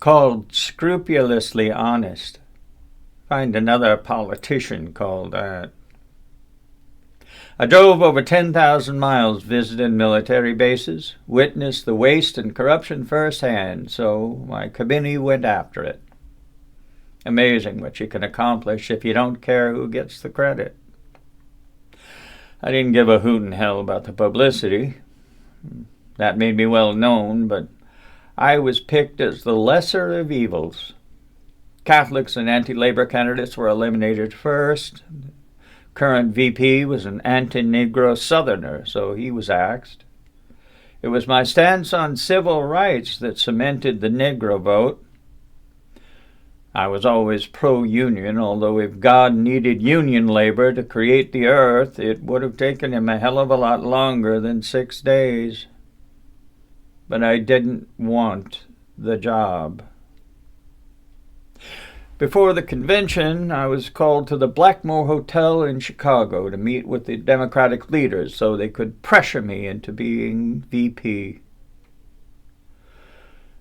called scrupulously honest. Find another politician called that. I drove over 10,000 miles, visited military bases, witnessed the waste and corruption firsthand, so my committee went after it. Amazing what you can accomplish if you don't care who gets the credit. I didn't give a hoot in hell about the publicity. That made me well known, but I was picked as the lesser of evils. Catholics and anti-labor candidates were eliminated first. Current VP was an anti-Negro Southerner, so he was axed. It was my stance on civil rights that cemented the Negro vote. I was always pro-union, although if God needed union labor to create the earth, it would have taken him a hell of a lot longer than 6 days. But I didn't want the job. Before the convention, I was called to the Blackmore Hotel in Chicago to meet with the Democratic leaders so they could pressure me into being VP.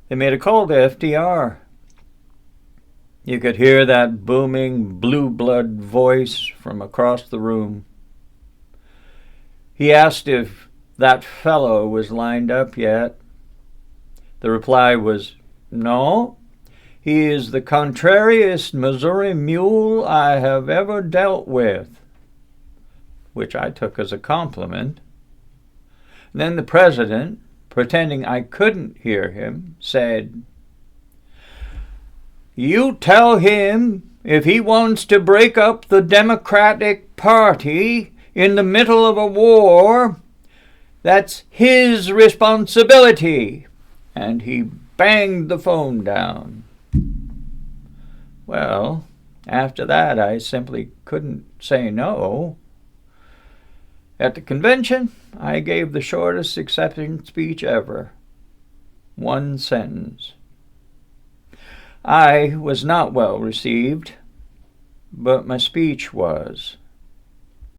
They made a call to FDR. You could hear that booming blue blood voice from across the room. He asked if that fellow was lined up yet. The reply was, "No. He is the contrariest Missouri mule I have ever dealt with," which I took as a compliment. Then the president, pretending I couldn't hear him, said, "You tell him if he wants to break up the Democratic Party in the middle of a war, that's his responsibility." And he banged the phone down. Well, after that, I simply couldn't say no. At the convention, I gave the shortest acceptance speech ever. 1 sentence. I was not well received, but my speech was.